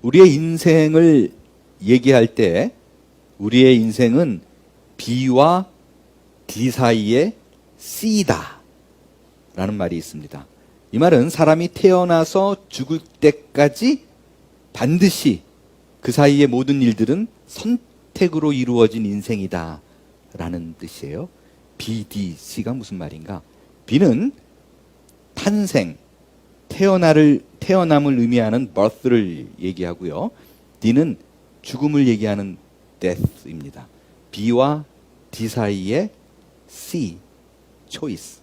우리의 인생을 얘기할 때 우리의 인생은 B와 D 사이의 C다 라는 말이 있습니다. 이 말은 사람이 태어나서 죽을 때까지 반드시 그 사이의 모든 일들은 선택으로 이루어진 인생이다 라는 뜻이에요. B, D, C가 무슨 말인가? B는 탄생, 태어남을 의미하는 birth를 얘기하고요. D는 죽음을 얘기하는 death입니다. B와 D 사이의 C, choice,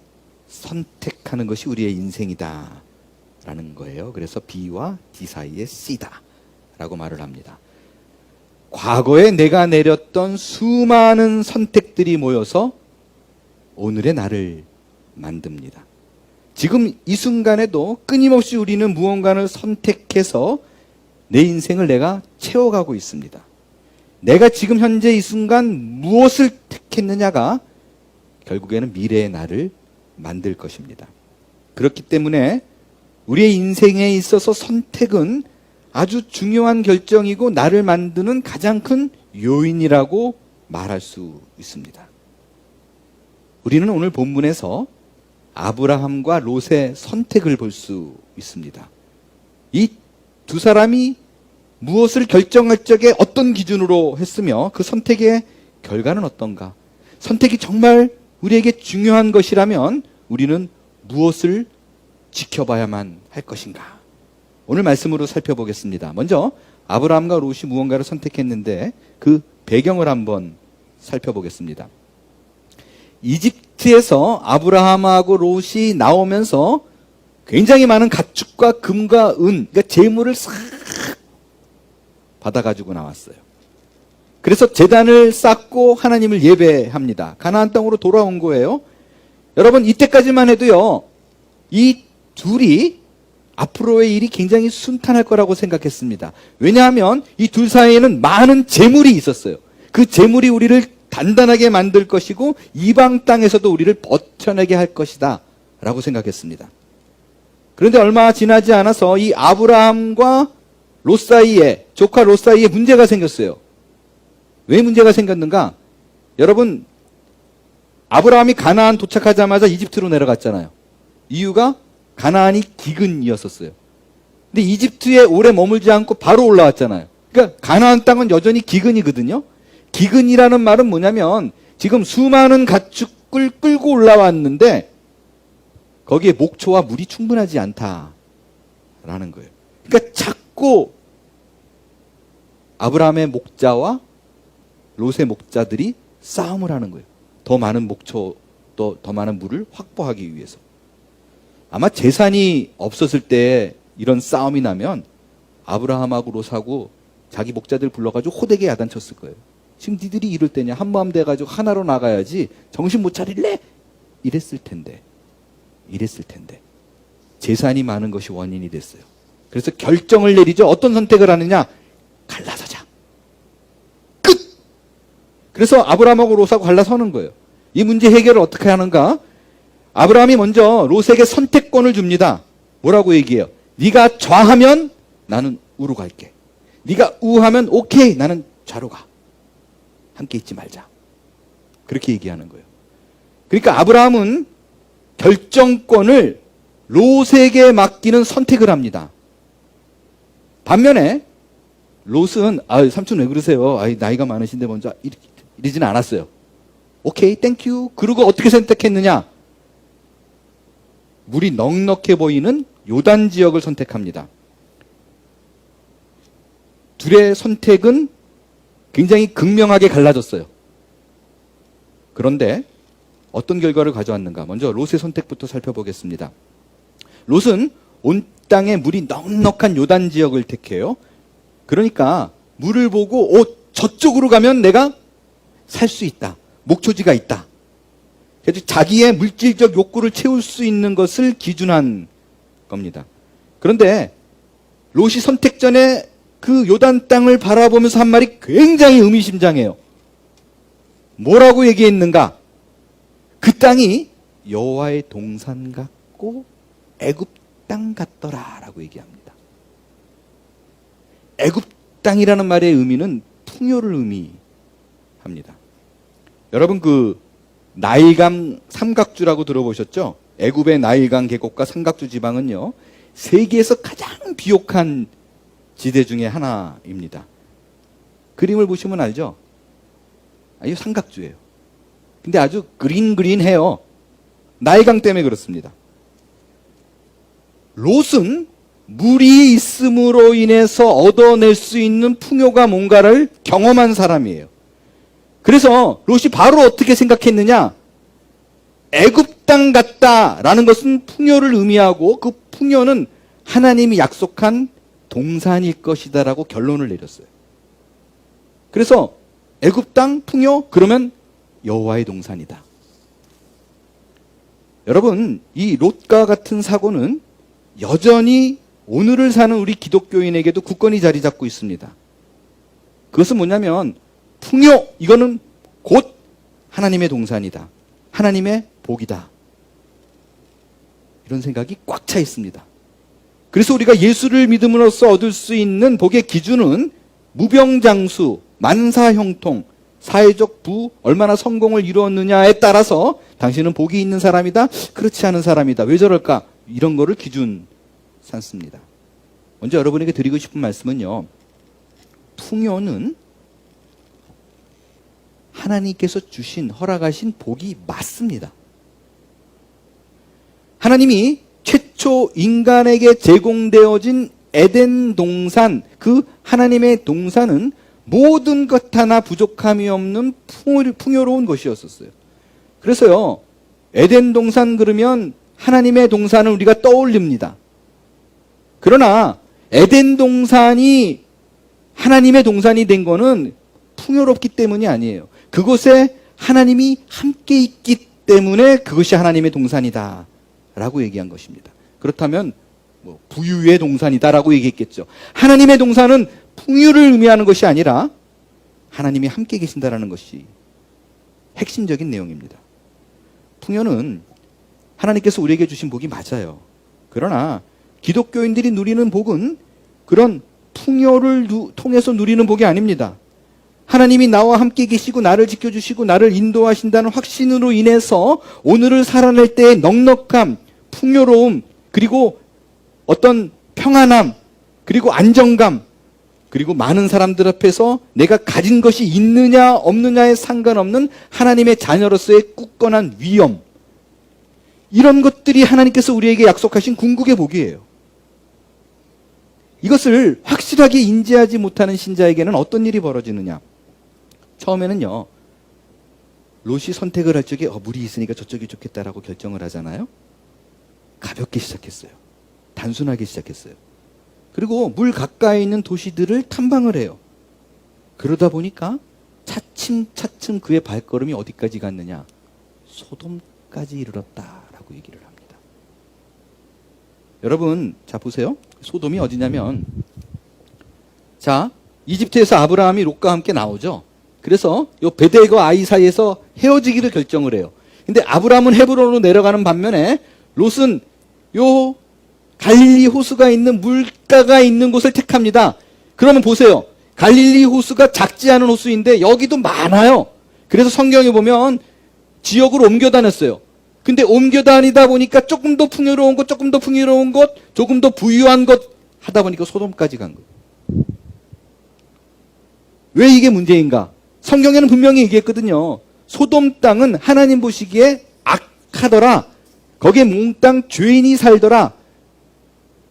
선택하는 것이 우리의 인생이다 라는 거예요. 그래서 B와 D 사이의 C다 라고 말을 합니다. 과거에 내가 내렸던 수많은 선택들이 모여서 오늘의 나를 만듭니다. 지금 이 순간에도 끊임없이 우리는 무언가를 선택해서 내 인생을 내가 채워가고 있습니다. 내가 지금 현재 이 순간 무엇을 택했느냐가 결국에는 미래의 나를 만들 것입니다. 그렇기 때문에 우리의 인생에 있어서 선택은 아주 중요한 결정이고 나를 만드는 가장 큰 요인이라고 말할 수 있습니다. 우리는 오늘 본문에서 아브라함과 롯의 선택을 볼 수 있습니다. 이 두 사람이 무엇을 결정할 적에 어떤 기준으로 했으며 그 선택의 결과는 어떤가? 선택이 정말 우리에게 중요한 것이라면 우리는 무엇을 지켜봐야만 할 것인가? 오늘 말씀으로 살펴보겠습니다. 먼저 아브라함과 롯이 무언가를 선택했는데 그 배경을 한번 살펴보겠습니다. 이집트에서 아브라함하고 롯이 나오면서 굉장히 많은 가축과 금과 은, 그러니까 재물을 싹 받아가지고 나왔어요. 그래서 제단을 쌓고 하나님을 예배합니다. 가나안 땅으로 돌아온 거예요. 여러분 이때까지만 해도요, 이 둘이 앞으로의 일이 굉장히 순탄할 거라고 생각했습니다. 왜냐하면 이 둘 사이에는 많은 재물이 있었어요. 그 재물이 우리를 단단하게 만들 것이고 이방 땅에서도 우리를 버텨내게 할 것이다 라고 생각했습니다. 그런데 얼마 지나지 않아서 이 아브라함과 롯 사이에, 조카 롯 사이에 문제가 생겼어요. 왜 문제가 생겼는가? 여러분, 아브라함이 가나안 도착하자마자 이집트로 내려갔잖아요. 이유가 가나안이 기근이었었어요. 근데 이집트에 오래 머물지 않고 바로 올라왔잖아요. 그러니까 가나안 땅은 여전히 기근이거든요. 기근이라는 말은 뭐냐면 지금 수많은 가축을 끌고 올라왔는데 거기에 목초와 물이 충분하지 않다라는 거예요. 그러니까 자꾸 아브라함의 목자와 롯의 목자들이 싸움을 하는 거예요. 더 많은 목초, 또 더 많은 물을 확보하기 위해서. 아마 재산이 없었을 때 이런 싸움이 나면 아브라함하고 롯하고 자기 목자들 불러가지고 호되게 야단쳤을 거예요. 지금 니들이 이럴 때냐? 한마음 돼가지고 하나로 나가야지 정신 못 차릴래? 이랬을 텐데. 재산이 많은 것이 원인이 됐어요. 그래서 결정을 내리죠. 어떤 선택을 하느냐? 갈라서자. 끝! 그래서 아브라함하고 롯하고 갈라서는 거예요. 이 문제 해결을 어떻게 하는가? 아브라함이 먼저 롯에게 선택권을 줍니다. 뭐라고 얘기해요? 네가 좌하면 나는 우로 갈게. 네가 우하면 오케이, 나는 좌로 가. 함께 있지 말자. 그렇게 얘기하는 거예요. 그러니까 아브라함은 결정권을 롯에게 맡기는 선택을 합니다. 반면에 롯은 삼촌 왜 그러세요? 나이가 많으신데 먼저 이러지는 않았어요. 오케이, 땡큐. 그리고 어떻게 선택했느냐? 물이 넉넉해 보이는 요단 지역을 선택합니다. 둘의 선택은 굉장히 극명하게 갈라졌어요. 그런데 어떤 결과를 가져왔는가? 먼저 롯의 선택부터 살펴보겠습니다. 롯은 온 땅에 물이 넉넉한 요단 지역을 택해요. 그러니까 물을 보고 저쪽으로 가면 내가 살 수 있다. 목초지가 있다. 그래서 자기의 물질적 욕구를 채울 수 있는 것을 기준한 겁니다. 그런데 롯이 선택 전에 그 요단 땅을 바라보면서 한 말이 굉장히 의미심장해요. 뭐라고 얘기했는가? 그 땅이 여호와의 동산 같고 애굽 땅 같더라 라고 얘기합니다. 애굽 땅이라는 말의 의미는 풍요를 의미합니다. 여러분 그 나일강 삼각주라고 들어보셨죠? 애굽의 나일강 계곡과 삼각주 지방은요, 세계에서 가장 비옥한 지대 중에 하나입니다. 그림을 보시면 알죠? 이 삼각주예요. 근데 아주 그린해요. 나일강 때문에 그렇습니다. 롯은 물이 있음으로 인해서 얻어낼 수 있는 풍요가 뭔가를 경험한 사람이에요. 그래서 롯이 바로 어떻게 생각했느냐? 애굽 땅 같다라는 것은 풍요를 의미하고 그 풍요는 하나님이 약속한 동산일 것이다라고 결론을 내렸어요. 그래서 애굽 땅 풍요 그러면 여호와의 동산이다. 여러분, 이 롯과 같은 사고는 여전히 오늘을 사는 우리 기독교인에게도 굳건히 자리 잡고 있습니다. 그것은 뭐냐면 풍요, 이거는 곧 하나님의 동산이다. 하나님의 복이다. 이런 생각이 꽉 차 있습니다. 그래서 우리가 예수를 믿음으로써 얻을 수 있는 복의 기준은 무병장수, 만사형통, 사회적 부, 얼마나 성공을 이루었느냐에 따라서 당신은 복이 있는 사람이다, 그렇지 않은 사람이다. 왜 저럴까? 이런 거를 기준 삼습니다. 먼저 여러분에게 드리고 싶은 말씀은요, 풍요는 하나님께서 주신, 허락하신 복이 맞습니다. 하나님이 최초 인간에게 제공되어진 에덴 동산, 그 하나님의 동산은 모든 것 하나 부족함이 없는 풍요로운 것이었었어요. 그래서요, 에덴 동산 그러면 하나님의 동산을 우리가 떠올립니다. 그러나 에덴 동산이 하나님의 동산이 된 거는 풍요롭기 때문이 아니에요. 그곳에 하나님이 함께 있기 때문에 그것이 하나님의 동산이다 라고 얘기한 것입니다. 그렇다면 뭐 부유의 동산이다 라고 얘기했겠죠. 하나님의 동산은 풍요를 의미하는 것이 아니라 하나님이 함께 계신다라는 것이 핵심적인 내용입니다. 풍요는 하나님께서 우리에게 주신 복이 맞아요. 그러나 기독교인들이 누리는 복은 그런 풍요를 통해서 누리는 복이 아닙니다. 하나님이 나와 함께 계시고 나를 지켜주시고 나를 인도하신다는 확신으로 인해서 오늘을 살아낼 때의 넉넉함, 풍요로움, 그리고 어떤 평안함, 그리고 안정감, 그리고 많은 사람들 앞에서 내가 가진 것이 있느냐 없느냐에 상관없는 하나님의 자녀로서의 굳건한 위엄, 이런 것들이 하나님께서 우리에게 약속하신 궁극의 복이에요. 이것을 확실하게 인지하지 못하는 신자에게는 어떤 일이 벌어지느냐? 처음에는요, 롯이 선택을 할 적에 물이 있으니까 저쪽이 좋겠다라고 결정을 하잖아요. 가볍게 시작했어요. 단순하게 시작했어요. 그리고 물 가까이 있는 도시들을 탐방을 해요. 그러다 보니까 차츰차츰 그의 발걸음이 어디까지 갔느냐? 소돔까지 이르렀다라고 얘기를 합니다. 여러분, 자 보세요. 소돔이 어디냐면, 자 이집트에서 아브라함이 롯과 함께 나오죠. 그래서 요 베델과 아이 사이에서 헤어지기로 결정을 해요. 근데 아브라함은 헤브론으로 내려가는 반면에 롯은 요 갈릴리 호수가 있는 물가가 있는 곳을 택합니다. 그러면 보세요. 갈릴리 호수가 작지 않은 호수인데 여기도 많아요. 그래서 성경에 보면 지역으로 옮겨 다녔어요. 근데 옮겨 다니다 보니까 조금 더 풍요로운 것, 조금 더 풍요로운 것, 조금 더 부유한 것 하다 보니까 소돔까지 간 거예요. 왜 이게 문제인가? 성경에는 분명히 얘기했거든요. 소돔 땅은 하나님 보시기에 악하더라. 거기에 몽땅 죄인이 살더라.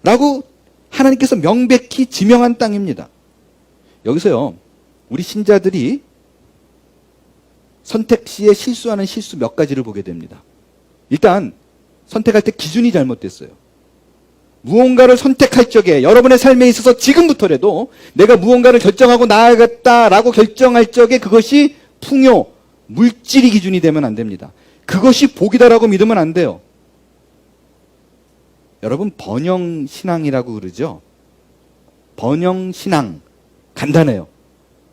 라고 하나님께서 명백히 지명한 땅입니다. 여기서요, 우리 신자들이 선택 시에 실수하는 실수 몇 가지를 보게 됩니다. 일단 선택할 때 기준이 잘못됐어요. 무언가를 선택할 적에 여러분의 삶에 있어서 지금부터라도 내가 무언가를 결정하고 나아가겠다라고 결정할 적에 그것이 풍요, 물질이 기준이 되면 안 됩니다. 그것이 복이다라고 믿으면 안 돼요. 여러분, 번영신앙이라고 그러죠. 번영신앙, 간단해요.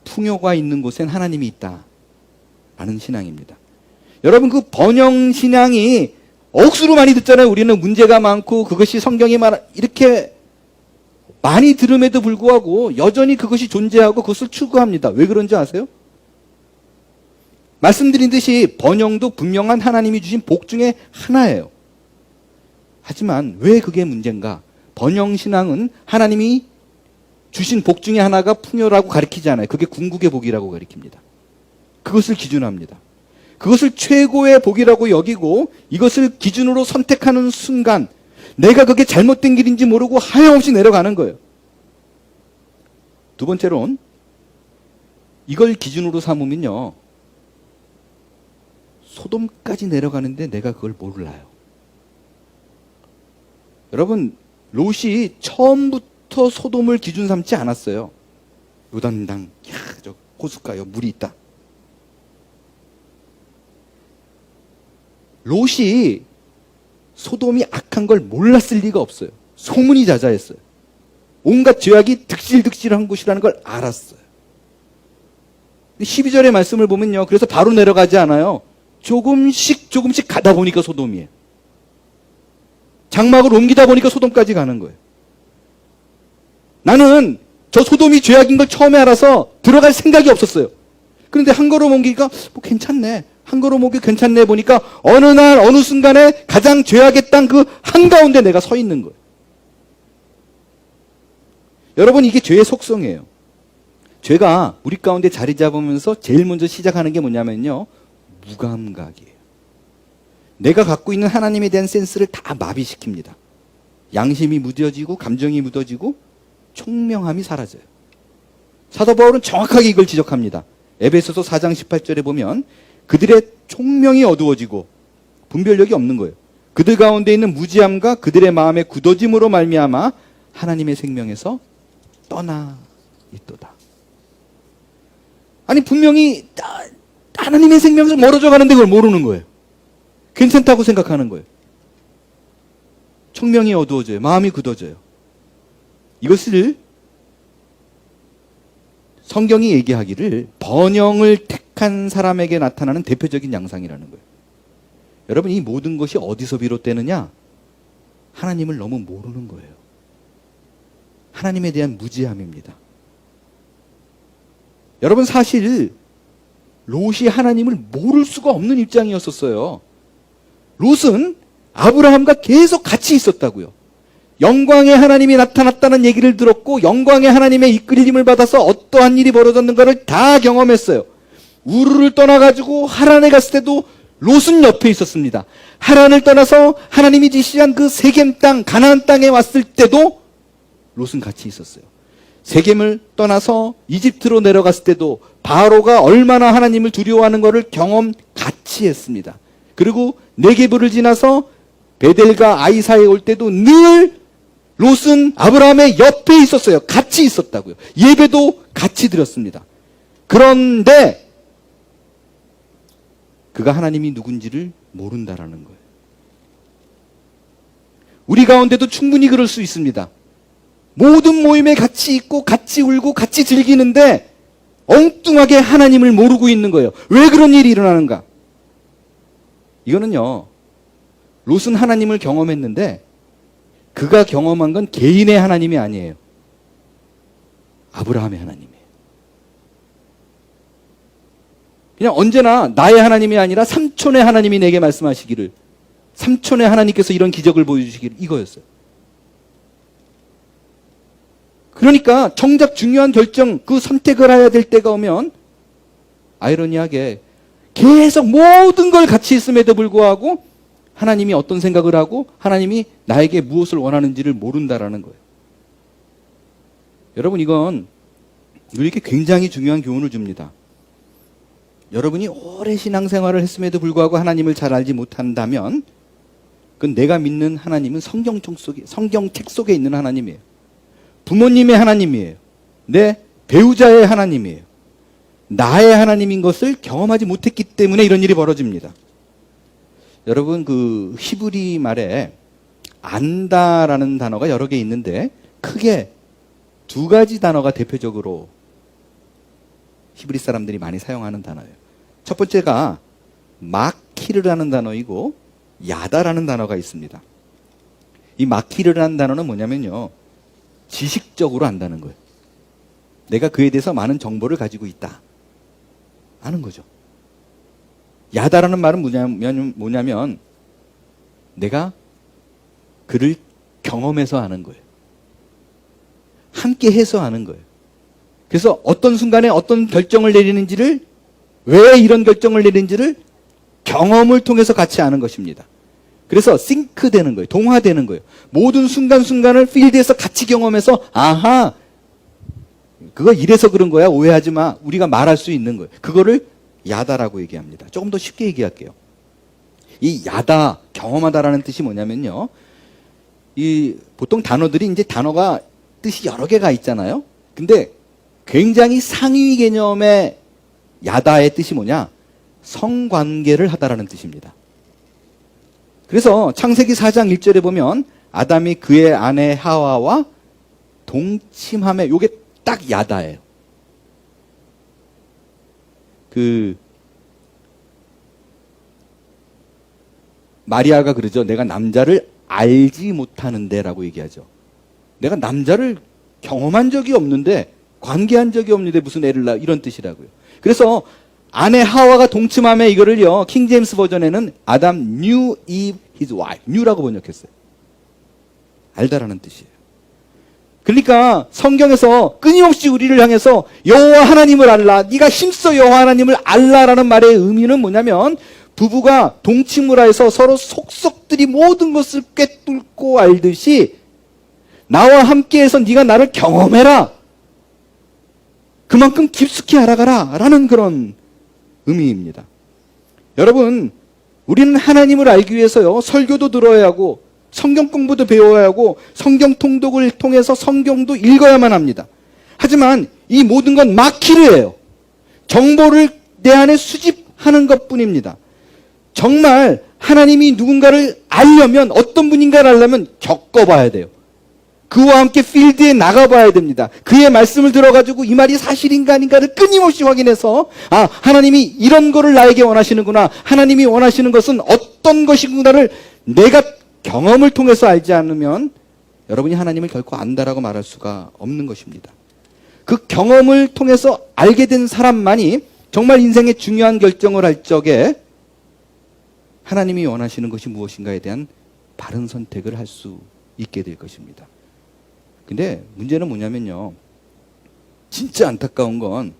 풍요가 있는 곳엔 하나님이 있다 라는 신앙입니다. 여러분, 그 번영신앙이 억수로 많이 듣잖아요. 우리는 문제가 많고 그것이 성경이 이렇게 많이 들음에도 불구하고 여전히 그것이 존재하고 그것을 추구합니다. 왜 그런지 아세요? 말씀드린 듯이 번영도 분명한 하나님이 주신 복 중에 하나예요. 하지만 왜 그게 문제인가? 번영신앙은 하나님이 주신 복 중에 하나가 풍요라고 가리키지 않아요. 그게 궁극의 복이라고 가리킵니다. 그것을 기준합니다. 그것을 최고의 복이라고 여기고 이것을 기준으로 선택하는 순간 내가 그게 잘못된 길인지 모르고 하염없이 내려가는 거예요. 두 번째로는 이걸 기준으로 삼으면요. 소돔까지 내려가는데 내가 그걸 몰라요. 여러분, 롯이 처음부터 소돔을 기준 삼지 않았어요. 요단강, 저 호숫가요, 물이 있다. 롯이 소돔이 악한 걸 몰랐을 리가 없어요. 소문이 자자했어요. 온갖 죄악이 득실득실한 곳이라는 걸 알았어요. 12절의 말씀을 보면요. 그래서 바로 내려가지 않아요. 조금씩 가다 보니까 소돔이에요. 장막을 옮기다 보니까 소돔까지 가는 거예요. 나는 저 소돔이 죄악인 걸 처음에 알아서 들어갈 생각이 없었어요. 그런데 한 걸음 옮기니까 뭐 괜찮네. 한 걸음 옮기 괜찮네 보니까 어느 날 어느 순간에 가장 죄악의 땅 그 한가운데 내가 서 있는 거예요. 여러분, 이게 죄의 속성이에요. 죄가 우리 가운데 자리 잡으면서 제일 먼저 시작하는 게 뭐냐면요. 무감각이에요. 내가 갖고 있는 하나님에 대한 센스를 다 마비시킵니다. 양심이 무뎌지고 감정이 묻어지고 총명함이 사라져요. 사도 바울은 정확하게 이걸 지적합니다. 에베소서 4장 18절에 보면 그들의 총명이 어두워지고 분별력이 없는 거예요. 그들 가운데 있는 무지함과 그들의 마음의 굳어짐으로 말미암아 하나님의 생명에서 떠나 있도다. 아니 분명히 하나님의 생명에서 멀어져 가는데 그걸 모르는 거예요. 괜찮다고 생각하는 거예요. 총명이 어두워져요. 마음이 굳어져요. 이것을 성경이 얘기하기를 번영을 택한 사람에게 나타나는 대표적인 양상이라는 거예요. 여러분, 이 모든 것이 어디서 비롯되느냐? 하나님을 너무 모르는 거예요. 하나님에 대한 무지함입니다. 여러분, 사실 롯이 하나님을 모를 수가 없는 입장이었었어요. 롯은 아브라함과 계속 같이 있었다고요. 영광의 하나님이 나타났다는 얘기를 들었고 영광의 하나님의 이끌림을 받아서 어떠한 일이 벌어졌는가를 다 경험했어요. 우르를 떠나가지고 하란에 갔을 때도 롯은 옆에 있었습니다. 하란을 떠나서 하나님이 지시한 그 세겜 땅, 가나안 땅에 왔을 때도 롯은 같이 있었어요. 세겜을 떠나서 이집트로 내려갔을 때도 바로가 얼마나 하나님을 두려워하는 것을 경험 같이 했습니다. 그리고 네게브를 지나서 베델과 아이사에 올 때도 늘 롯은 아브라함의 옆에 있었어요. 같이 있었다고요. 예배도 같이 드렸습니다. 그런데 그가 하나님이 누군지를 모른다라는 거예요. 우리 가운데도 충분히 그럴 수 있습니다. 모든 모임에 같이 있고 같이 울고 같이 즐기는데 엉뚱하게 하나님을 모르고 있는 거예요. 왜 그런 일이 일어나는가? 이거는요, 롯은 하나님을 경험했는데 그가 경험한 건 개인의 하나님이 아니에요. 아브라함의 하나님이에요. 그냥 언제나 나의 하나님이 아니라 삼촌의 하나님이 내게 말씀하시기를, 삼촌의 하나님께서 이런 기적을 보여주시기를, 이거였어요. 그러니까 정작 중요한 결정, 그 선택을 해야 될 때가 오면 아이러니하게 계속 모든 걸 같이 있음에도 불구하고 하나님이 어떤 생각을 하고 하나님이 나에게 무엇을 원하는지를 모른다라는 거예요. 여러분, 이건 우리에게 굉장히 중요한 교훈을 줍니다. 여러분이 오래 신앙생활을 했음에도 불구하고 하나님을 잘 알지 못한다면 그건 내가 믿는 하나님은 성경책 속에 있는 하나님이에요. 부모님의 하나님이에요. 내 배우자의 하나님이에요. 나의 하나님인 것을 경험하지 못했기 때문에 이런 일이 벌어집니다. 여러분, 그 히브리 말에 안다라는 단어가 여러 개 있는데 크게 두 가지 단어가 대표적으로 히브리 사람들이 많이 사용하는 단어예요. 첫 번째가 마키르라는 단어이고 야다라는 단어가 있습니다. 이 마키르라는 단어는 뭐냐면요, 지식적으로 안다는 거예요. 내가 그에 대해서 많은 정보를 가지고 있다. 아는 거죠. 야다라는 말은 뭐냐면 내가 그를 경험해서 아는 거예요. 함께 해서 아는 거예요. 그래서 어떤 순간에 어떤 결정을 내리는지를, 왜 이런 결정을 내리는지를 경험을 통해서 같이 아는 것입니다. 그래서 싱크되는 거예요. 동화되는 거예요. 모든 순간순간을 필드에서 같이 경험해서 아하, 그거 이래서 그런 거야. 오해하지 마. 우리가 말할 수 있는 거예요. 그거를 야다라고 얘기합니다. 조금 더 쉽게 얘기할게요. 이 야다, 경험하다라는 뜻이 뭐냐면요. 이 보통 단어들이 이제 단어가 뜻이 여러 개가 있잖아요. 근데 굉장히 상위 개념의 야다의 뜻이 뭐냐? 성관계를 하다라는 뜻입니다. 그래서 창세기 4장 1절에 보면 아담이 그의 아내 하와와 동침함에, 요게 딱 야다예요. 마리아가 그러죠. 내가 남자를 알지 못하는데 라고 얘기하죠. 내가 남자를 경험한 적이 없는데, 관계한 적이 없는데 무슨 애를 낳아, 이런 뜻이라고요. 그래서 아내 하와가 동침함에, 이거를요 킹제임스 버전에는 아담 knew Eve his wife, knew라고 번역했어요. 알다라는 뜻이에요. 그러니까 성경에서 끊임없이 우리를 향해서 여호와 하나님을 알라, 네가 힘써 여호와 하나님을 알라라는 말의 의미는 뭐냐면, 부부가 동침을 하여서 서로 속속들이 모든 것을 꿰뚫고 알듯이 나와 함께해서 네가 나를 경험해라, 그만큼 깊숙이 알아가라 라는 그런 의미입니다. 여러분, 우리는 하나님을 알기 위해서요 설교도 들어야 하고 성경 공부도 배워야 하고 성경 통독을 통해서 성경도 읽어야만 합니다. 하지만 이 모든 건 마키르예요. 정보를 내 안에 수집하는 것뿐입니다. 정말 하나님이 누군가를 알려면, 어떤 분인가를 알려면 겪어봐야 돼요. 그와 함께 필드에 나가봐야 됩니다. 그의 말씀을 들어가지고 이 말이 사실인가 아닌가를 끊임없이 확인해서, 아, 하나님이 이런 거를 나에게 원하시는구나, 하나님이 원하시는 것은 어떤 것이구나를 내가 경험을 통해서 알지 않으면 여러분이 하나님을 결코 안다라고 말할 수가 없는 것입니다. 그 경험을 통해서 알게 된 사람만이 정말 인생의 중요한 결정을 할 적에 하나님이 원하시는 것이 무엇인가에 대한 바른 선택을 할 수 있게 될 것입니다. 근데 문제는 뭐냐면요, 진짜 안타까운 건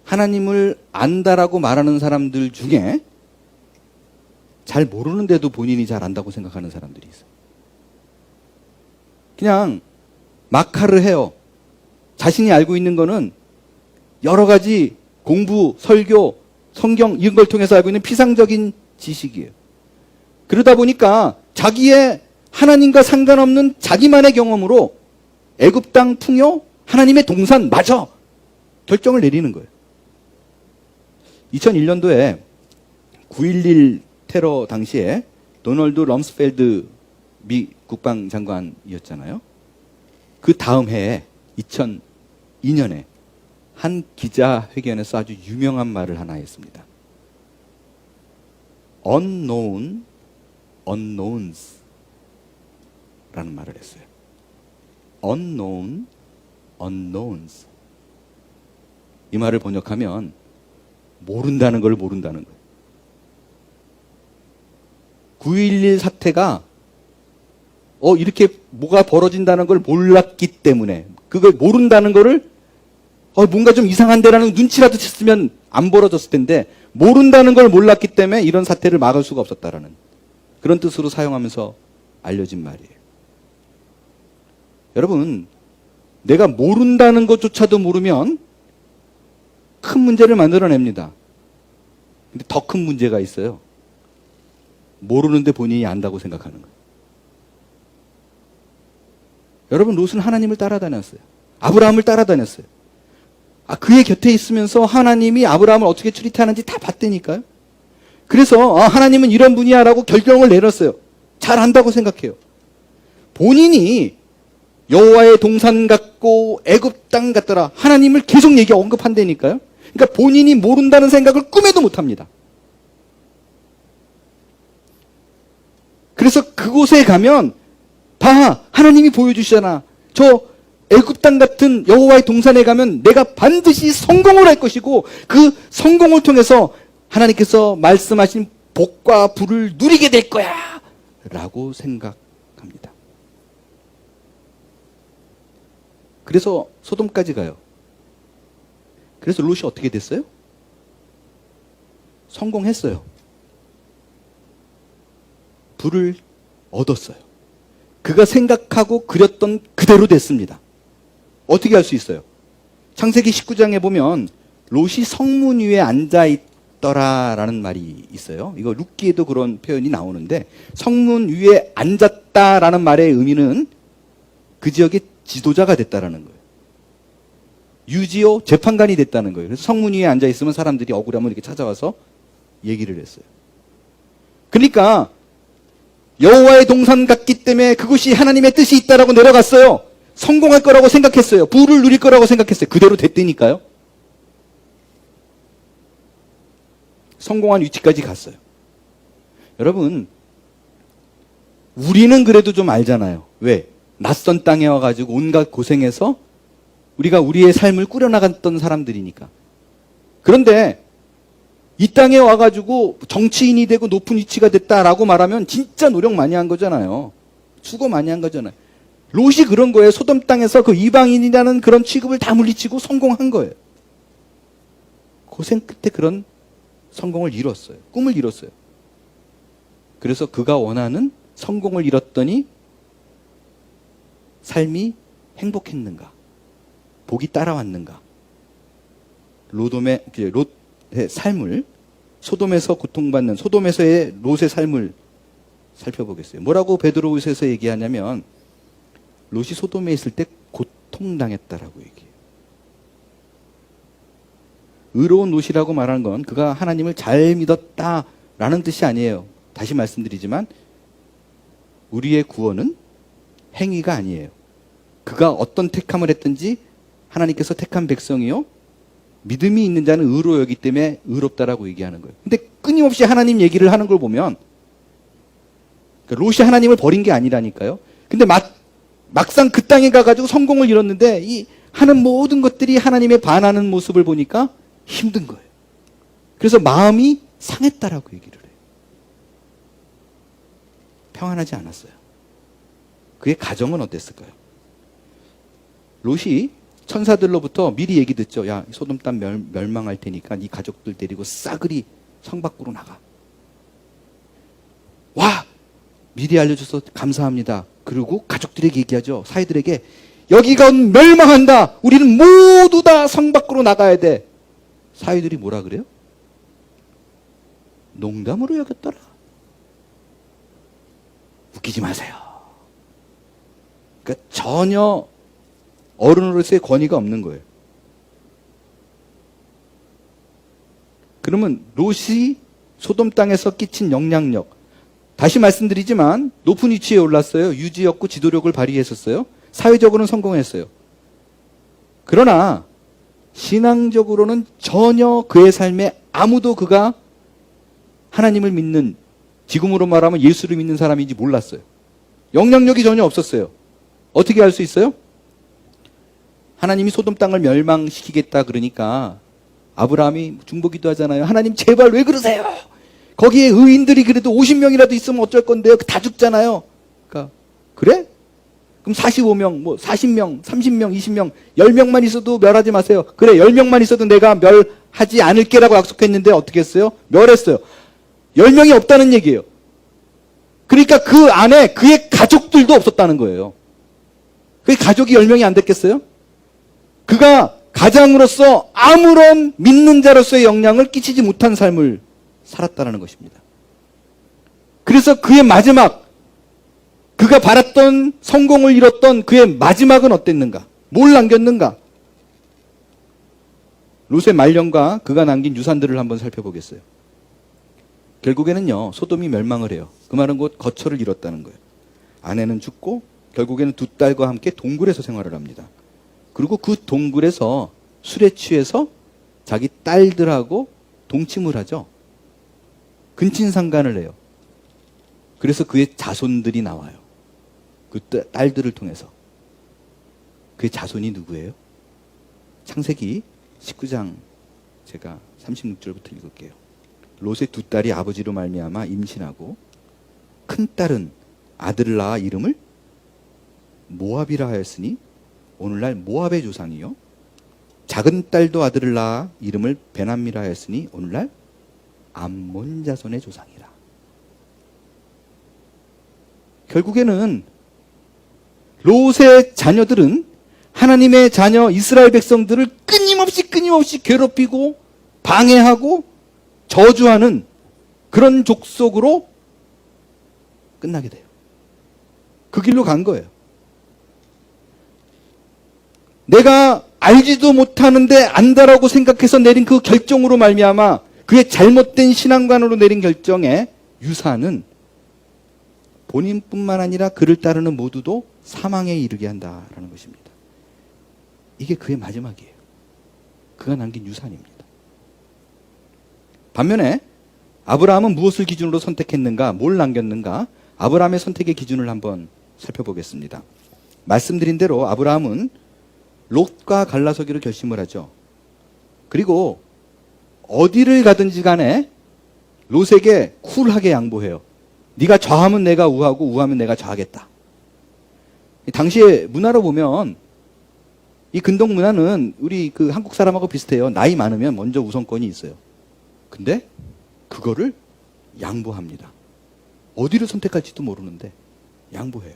하나님을 안다라고 말하는 사람들 중에 잘 모르는데도 본인이 잘 안다고 생각하는 사람들이 있어요. 그냥 막하를 해요. 자신이 알고 있는 거는 여러 가지 공부, 설교, 성경 이런 걸 통해서 알고 있는 피상적인 지식이에요. 그러다 보니까 자기의 하나님과 상관없는 자기만의 경험으로 애굽 땅 풍요, 하나님의 동산 맞아 결정을 내리는 거예요. 2001년도에 9.11 테러 당시에 도널드 럼스펠드 미 국방장관이었잖아요. 그 다음 해에 2002년에 한 기자회견에서 아주 유명한 말을 하나 했습니다. unknown unknowns 라는 말을 했어요. unknown unknowns. 이 말을 번역하면 모른다는 걸 모른다는 거예요. 9.11 사태가 이렇게 뭐가 벌어진다는 걸 몰랐기 때문에, 그걸 모른다는 거를 뭔가 좀 이상한데라는 눈치라도 챘으면 안 벌어졌을 텐데, 모른다는 걸 몰랐기 때문에 이런 사태를 막을 수가 없었다라는 그런 뜻으로 사용하면서 알려진 말이에요. 여러분, 내가 모른다는 것조차도 모르면 큰 문제를 만들어냅니다. 근데 더 큰 문제가 있어요. 모르는데 본인이 안다고 생각하는 거예요. 여러분, 롯은 하나님을 따라다녔어요. 아브라함을 따라다녔어요. 그의 곁에 있으면서 하나님이 아브라함을 어떻게 추리하는지 다 봤다니까요. 그래서 하나님은 이런 분이야 라고 결정을 내렸어요. 잘 안다고 생각해요. 본인이 여호와의 동산 같고 애굽 땅 같더라, 하나님을 계속 언급한다니까요. 그러니까 본인이 모른다는 생각을 꿈에도 못합니다. 그래서 그곳에 가면 봐, 하나님이 보여주시잖아, 저 애굽 땅 같은 여호와의 동산에 가면 내가 반드시 성공을 할 것이고 그 성공을 통해서 하나님께서 말씀하신 복과 부를 누리게 될 거야 라고 생각합니다. 그래서 소돔까지 가요. 그래서 롯이 어떻게 됐어요? 성공했어요. 부를 얻었어요. 그가 생각하고 그렸던 그대로 됐습니다. 어떻게 할 수 있어요? 창세기 19장에 보면 롯이 성문 위에 앉아있더라라는 말이 있어요. 이거 룻기에도 그런 표현이 나오는데 성문 위에 앉았다라는 말의 의미는 그 지역의 지도자가 됐다라는 거예요. 유지요 재판관이 됐다는 거예요. 그래서 성문 위에 앉아있으면 사람들이 억울하면 이렇게 찾아와서 얘기를 했어요. 그러니까 여호와의 동산 같기 때문에 그곳이 하나님의 뜻이 있다라고 내려갔어요. 성공할 거라고 생각했어요. 부를 누릴 거라고 생각했어요. 그대로 됐다니까요. 성공한 위치까지 갔어요. 여러분, 우리는 그래도 좀 알잖아요. 왜? 낯선 땅에 와가지고 온갖 고생해서 우리가 우리의 삶을 꾸려나갔던 사람들이니까. 그런데 이 땅에 와가지고 정치인이 되고 높은 위치가 됐다라고 말하면 진짜 노력 많이 한 거잖아요. 수고 많이 한 거잖아요. 롯이 그런 거예요. 소돔 땅에서 그 이방인이라는 그런 취급을 다 물리치고 성공한 거예요. 고생 끝에 그런 성공을 이뤘어요. 꿈을 이뤘어요. 그래서 그가 원하는 성공을 이뤘더니 삶이 행복했는가? 복이 따라왔는가? 롯의 삶을, 소돔에서 고통받는 소돔에서의 롯의 삶을 살펴보겠어요. 뭐라고 베드로후서에서 얘기하냐면 롯이 소돔에 있을 때 고통당했다라고 얘기해요. 의로운 롯이라고 말하는 건 그가 하나님을 잘 믿었다라는 뜻이 아니에요. 다시 말씀드리지만 우리의 구원은 행위가 아니에요. 그가 어떤 택함을 했든지 하나님께서 택한 백성이요 믿음이 있는 자는 의로우기 때문에 의롭다라고 얘기하는 거예요. 근데 끊임없이 하나님 얘기를 하는 걸 보면 롯이 하나님을 버린 게 아니라니까요. 근데 막상 그 땅에 가가지고 성공을 이뤘는데 이 하는 모든 것들이 하나님에 반하는 모습을 보니까 힘든 거예요. 그래서 마음이 상했다라고 얘기를 해요. 평안하지 않았어요. 그의 가정은 어땠을까요? 롯이 천사들로부터 미리 얘기 듣죠. 야, 소돔 땅 멸망할 테니까 네 가족들 데리고 싸그리 성 밖으로 나가. 와! 미리 알려줘서 감사합니다. 그리고 가족들에게 얘기하죠. 사이들에게 여기가 멸망한다. 우리는 모두 다 성 밖으로 나가야 돼. 사이들이 뭐라 그래요? 농담으로 여겼더라. 웃기지 마세요. 그러니까 전혀 어른으로서의 권위가 없는 거예요. 그러면 롯이 소돔 땅에서 끼친 영향력, 다시 말씀드리지만 높은 위치에 올랐어요. 유지였고 지도력을 발휘했었어요. 사회적으로는 성공했어요. 그러나 신앙적으로는 전혀 그의 삶에 아무도 그가 하나님을 믿는, 지금으로 말하면 예수를 믿는 사람인지 몰랐어요. 영향력이 전혀 없었어요. 어떻게 할 수 있어요? 하나님이 소돔 땅을 멸망시키겠다 그러니까 아브라함이 중보기도 하잖아요. 하나님 제발 왜 그러세요? 거기에 의인들이 그래도 50명이라도 있으면 어쩔 건데요. 다 죽잖아요. 그러니까 그래? 그럼 45명, 뭐 40명, 30명, 20명, 10명만 있어도 멸하지 마세요. 그래, 10명만 있어도 내가 멸하지 않을게라고 약속했는데 어떻게 했어요? 멸했어요. 10명이 없다는 얘기예요. 그러니까 그 안에 그의 가족들도 없었다는 거예요. 그 가족이 10명이 안 됐겠어요? 그가 가장으로서 아무런 믿는 자로서의 영향을 끼치지 못한 삶을 살았다는 것입니다. 그래서 그의 마지막, 그가 바랐던 성공을 이뤘던 그의 마지막은 어땠는가? 뭘 남겼는가? 롯의 말년과 그가 남긴 유산들을 한번 살펴보겠어요. 결국에는요, 소돔이 멸망을 해요. 그 말은 곧 거처를 잃었다는 거예요. 아내는 죽고 결국에는 두 딸과 함께 동굴에서 생활을 합니다. 그리고 그 동굴에서 술에 취해서 자기 딸들하고 동침을 하죠. 근친상간을 해요. 그래서 그의 자손들이 나와요. 그 딸들을 통해서. 그의 자손이 누구예요? 창세기 19장 제가 36절부터 읽을게요. 롯의 두 딸이 아버지로 말미암아 임신하고 큰 딸은 아들을 낳아 이름을 모압이라 하였으니 오늘날 모압의 조상이요, 작은 딸도 아들을 낳아 이름을 베남이라 하였으니 오늘날 암몬 자손의 조상이라. 결국에는 롯의 자녀들은 하나님의 자녀 이스라엘 백성들을 끊임없이 괴롭히고 방해하고 저주하는 그런 족속으로 끝나게 돼요. 그 길로 간 거예요. 내가 알지도 못하는데 안다라고 생각해서 내린 그 결정으로 말미암아 그의 잘못된 신앙관으로 내린 결정의 유산은 본인뿐만 아니라 그를 따르는 모두도 사망에 이르게 한다라는 것입니다. 이게 그의 마지막이에요. 그가 남긴 유산입니다. 반면에 아브라함은 무엇을 기준으로 선택했는가, 뭘 남겼는가? 아브라함의 선택의 기준을 한번 살펴보겠습니다. 말씀드린 대로 아브라함은 롯과 갈라서기로 결심을 하죠. 그리고 어디를 가든지 간에 롯에게 쿨하게 양보해요. 네가 좌하면 내가 우하고 우하면 내가 좌하겠다. 당시의 문화로 보면 이 근동 문화는 우리 그 한국 사람하고 비슷해요. 나이 많으면 먼저 우선권이 있어요. 근데 그거를 양보합니다. 어디를 선택할지도 모르는데 양보해요.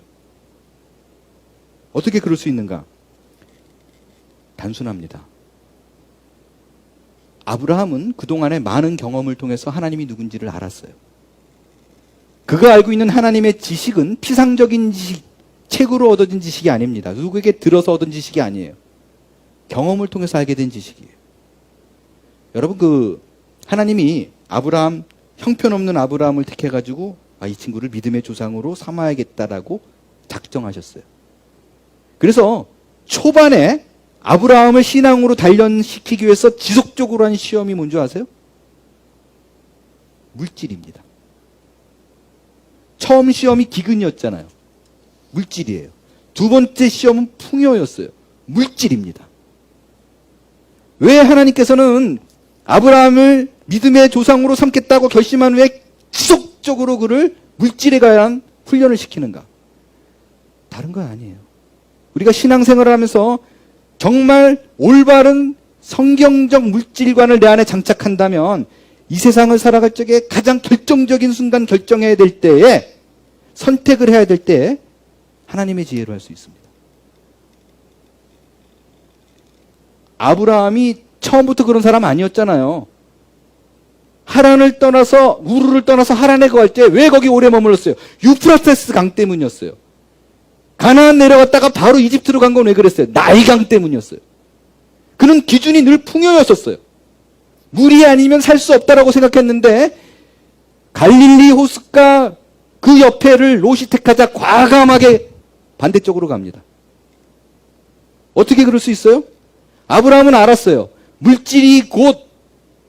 어떻게 그럴 수 있는가? 단순합니다. 아브라함은 그동안의 많은 경험을 통해서 하나님이 누군지를 알았어요. 그가 알고 있는 하나님의 지식은 피상적인 지식, 책으로 얻어진 지식이 아닙니다. 누구에게 들어서 얻은 지식이 아니에요. 경험을 통해서 알게 된 지식이에요. 여러분, 하나님이 아브라함, 형편없는 아브라함을 택해가지고 이 친구를 믿음의 조상으로 삼아야겠다라고 작정하셨어요. 그래서 초반에 아브라함을 신앙으로 단련시키기 위해서 지속적으로 한 시험이 뭔지 아세요? 물질입니다. 처음 시험이 기근이었잖아요. 물질이에요. 두 번째 시험은 풍요였어요. 물질입니다. 왜 하나님께서는 아브라함을 믿음의 조상으로 삼겠다고 결심한 후에 지속적으로 그를 물질에 관한 훈련을 시키는가? 다른 건 아니에요. 우리가 신앙생활을 하면서 정말 올바른 성경적 물질관을 내 안에 장착한다면 이 세상을 살아갈 적에 가장 결정적인 순간 결정해야 될 때에, 선택을 해야 될 때에 하나님의 지혜로 할 수 있습니다. 아브라함이 처음부터 그런 사람 아니었잖아요. 하란을 떠나서, 우르를 떠나서 하란에 갈 때 왜 거기 오래 머물렀어요? 유프라테스 강 때문이었어요. 가나안 내려갔다가 바로 이집트로 간 건 왜 그랬어요? 나일강 때문이었어요. 그는 기준이 늘 풍요였었어요. 물이 아니면 살 수 없다라고 생각했는데 갈릴리 호숫가 그 옆에를 롯이 택하자 과감하게 반대쪽으로 갑니다. 어떻게 그럴 수 있어요? 아브라함은 알았어요. 물질이 곧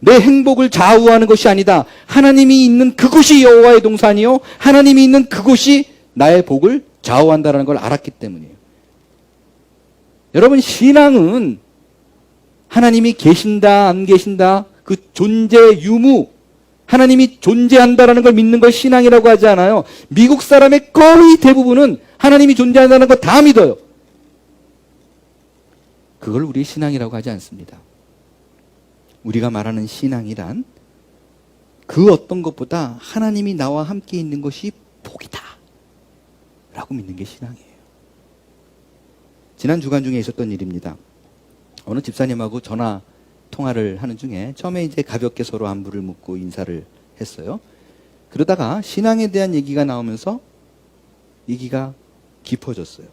내 행복을 좌우하는 것이 아니다. 하나님이 있는 그곳이 여호와의 동산이요, 하나님이 있는 그곳이 나의 복을 좌우한다는 걸 알았기 때문이에요. 여러분, 신앙은 하나님이 계신다 안 계신다, 그 존재 유무, 하나님이 존재한다라는 걸 믿는 걸 신앙이라고 하지 않아요. 미국 사람의 거의 대부분은 하나님이 존재한다는 거 다 믿어요. 그걸 우리의 신앙이라고 하지 않습니다. 우리가 말하는 신앙이란 그 어떤 것보다 하나님이 나와 함께 있는 것이 복이다 라고 믿는 게 신앙이에요. 지난 주간 중에 있었던 일입니다. 어느 집사님하고 전화 통화를 하는 중에 처음에 이제 가볍게 서로 안부를 묻고 인사를 했어요. 그러다가 신앙에 대한 얘기가 나오면서 얘기가 깊어졌어요.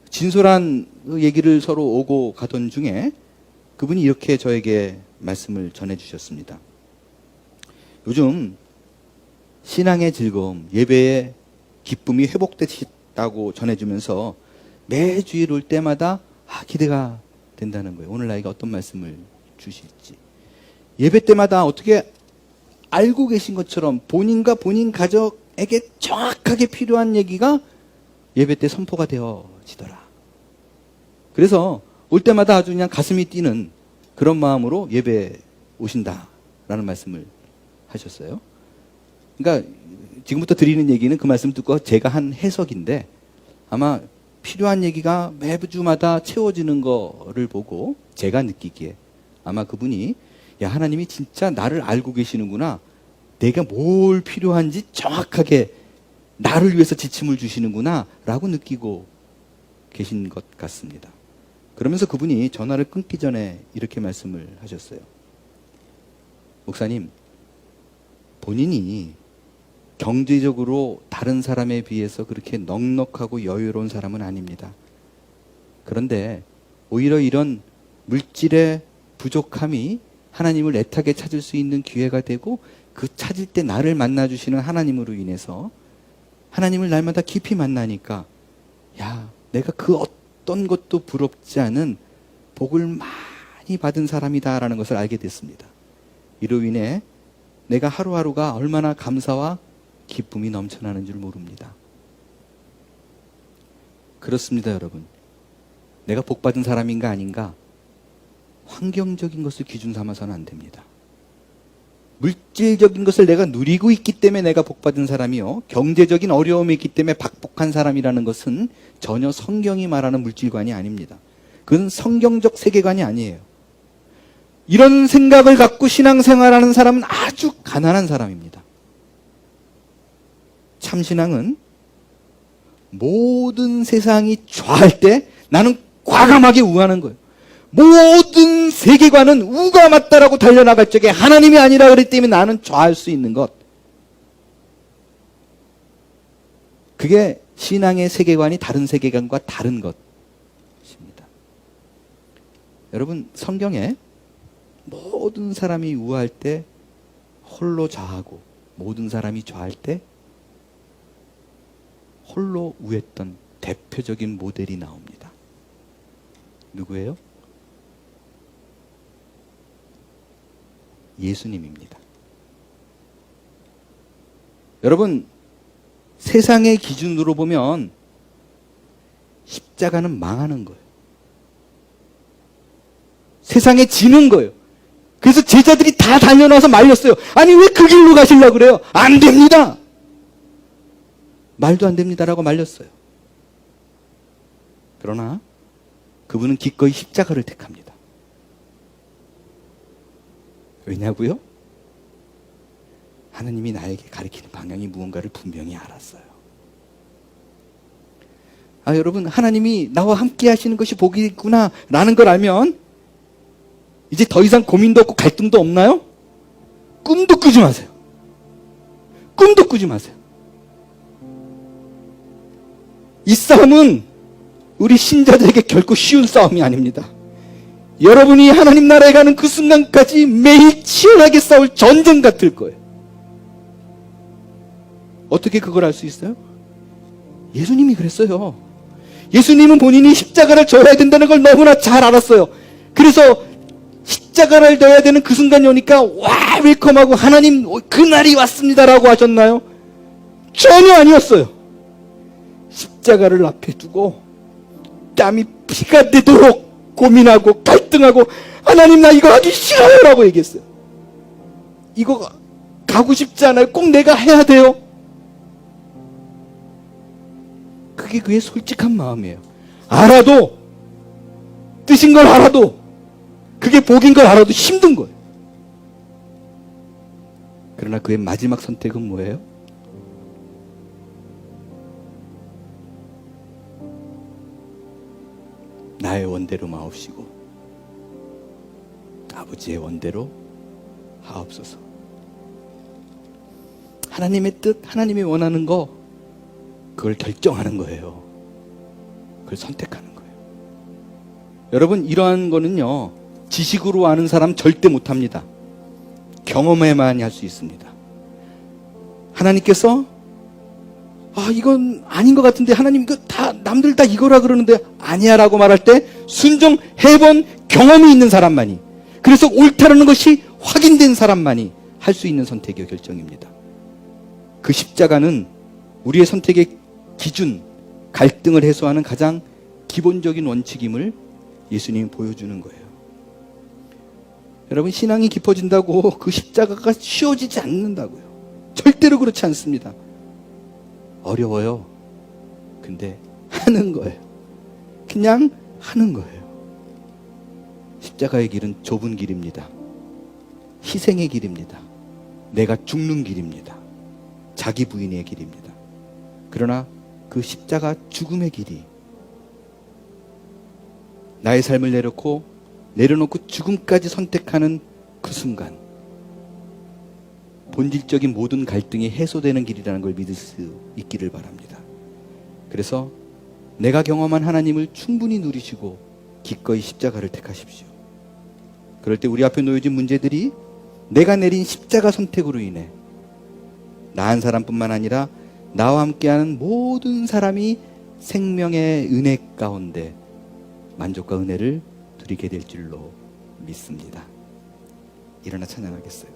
진솔한 얘기를 서로 오고 가던 중에 그분이 이렇게 저에게 말씀을 전해주셨습니다. 요즘 신앙의 즐거움, 예배의 기쁨이 회복됐다고 전해주면서 매 주일 올 때마다 기대가 된다는 거예요. 오늘 나에게 어떤 말씀을 주실지. 예배 때마다 어떻게 알고 계신 것처럼 본인과 본인 가족에게 정확하게 필요한 얘기가 예배 때 선포가 되어지더라. 그래서 올 때마다 아주 그냥 가슴이 뛰는 그런 마음으로 예배에 오신다라는 말씀을 하셨어요. 그러니까 지금부터 드리는 얘기는 그 말씀 듣고 제가 한 해석인데, 아마 필요한 얘기가 매주마다 채워지는 거를 보고 제가 느끼기에 아마 그분이, 야, 하나님이 진짜 나를 알고 계시는구나, 내가 뭘 필요한지 정확하게 나를 위해서 지침을 주시는구나 라고 느끼고 계신 것 같습니다. 그러면서 그분이 전화를 끊기 전에 이렇게 말씀을 하셨어요. 목사님, 본인이 경제적으로 다른 사람에 비해서 그렇게 넉넉하고 여유로운 사람은 아닙니다. 그런데 오히려 이런 물질의 부족함이 하나님을 애타게 찾을 수 있는 기회가 되고, 그 찾을 때 나를 만나주시는 하나님으로 인해서 하나님을 날마다 깊이 만나니까, 야, 내가 그 어떤 것도 부럽지 않은 복을 많이 받은 사람이다라는 것을 알게 됐습니다. 이로 인해 내가 하루하루가 얼마나 감사와 기쁨이 넘쳐나는 줄 모릅니다. 그렇습니다, 여러분. 내가 복받은 사람인가 아닌가, 환경적인 것을 기준 삼아서는 안 됩니다. 물질적인 것을 내가 누리고 있기 때문에 내가 복받은 사람이요, 경제적인 어려움이 있기 때문에 박복한 사람이라는 것은 전혀 성경이 말하는 물질관이 아닙니다. 그건 성경적 세계관이 아니에요. 이런 생각을 갖고 신앙생활하는 사람은 아주 가난한 사람입니다. 참신앙은 모든 세상이 좌할 때 나는 과감하게 우하는 거예요. 모든 세계관은 우가 맞다라고 달려나갈 적에 하나님이 아니라 그랬기 때문에 나는 좌할 수 있는 것. 그게 신앙의 세계관이 다른 세계관과 다른 것입니다. 여러분, 성경에 모든 사람이 우할 때 홀로 좌하고 모든 사람이 좌할 때 홀로 우했던 대표적인 모델이 나옵니다. 누구예요? 예수님입니다. 여러분, 세상의 기준으로 보면 십자가는 망하는 거예요. 세상에 지는 거예요. 그래서 제자들이 다 달려나와서 말렸어요. 아니, 왜 그 길로 가시려고 그래요? 안 됩니다. 말도 안 됩니다라고 말렸어요. 그러나 그분은 기꺼이 십자가를 택합니다. 왜냐고요? 하나님이 나에게 가리키는 방향이 무언가를 분명히 알았어요. 아, 여러분, 하나님이 나와 함께 하시는 것이 복이구나 라는 걸 알면 이제 더 이상 고민도 없고 갈등도 없나요? 꿈도 꾸지 마세요. 꿈도 꾸지 마세요. 이 싸움은 우리 신자들에게 결코 쉬운 싸움이 아닙니다. 여러분이 하나님 나라에 가는 그 순간까지 매일 치열하게 싸울 전쟁 같을 거예요. 어떻게 그걸 알 수 있어요? 예수님이 그랬어요. 예수님은 본인이 십자가를 져야 된다는 걸 너무나 잘 알았어요. 그래서 십자가를 져야 되는 그 순간이 오니까 와, 웰컴하고 하나님 그날이 왔습니다라고 하셨나요? 전혀 아니었어요. 십자가를 앞에 두고 땀이 피가 되도록 고민하고 갈등하고, 하나님 나 이거 하기 싫어요 라고 얘기했어요. 이거 가고 싶지 않아요. 꼭 내가 해야 돼요. 그게 그의 솔직한 마음이에요. 알아도, 뜻인 걸 알아도, 그게 복인 걸 알아도 힘든 거예요. 그러나 그의 마지막 선택은 뭐예요? 나의 원대로 마옵시고 아버지의 원대로 하옵소서. 하나님의 뜻, 하나님이 원하는 거, 그걸 결정하는 거예요. 그걸 선택하는 거예요. 여러분, 이러한 거는요, 지식으로 아는 사람 절대 못합니다. 경험에만 할 수 있습니다. 하나님께서 이건 아닌 것 같은데 하나님 남들 다 이거라 그러는데 아니야 라고 말할 때 순종해본 경험이 있는 사람만이, 그래서 옳다라는 것이 확인된 사람만이 할 수 있는 선택의 결정입니다. 그 십자가는 우리의 선택의 기준, 갈등을 해소하는 가장 기본적인 원칙임을 예수님이 보여주는 거예요. 여러분, 신앙이 깊어진다고 그 십자가가 쉬워지지 않는다고요. 절대로 그렇지 않습니다. 어려워요. 근데 하는 거예요. 그냥 하는 거예요. 십자가의 길은 좁은 길입니다. 희생의 길입니다. 내가 죽는 길입니다. 자기 부인의 길입니다. 그러나 그 십자가 죽음의 길이 나의 삶을 내려놓고 죽음까지 선택하는 그 순간 본질적인 모든 갈등이 해소되는 길이라는 걸 믿을 수 있기를 바랍니다. 그래서 내가 경험한 하나님을 충분히 누리시고 기꺼이 십자가를 택하십시오. 그럴 때 우리 앞에 놓여진 문제들이 내가 내린 십자가 선택으로 인해 나 한 사람뿐만 아니라 나와 함께하는 모든 사람이 생명의 은혜 가운데 만족과 은혜를 누리게 될 줄로 믿습니다. 일어나 찬양하겠어요.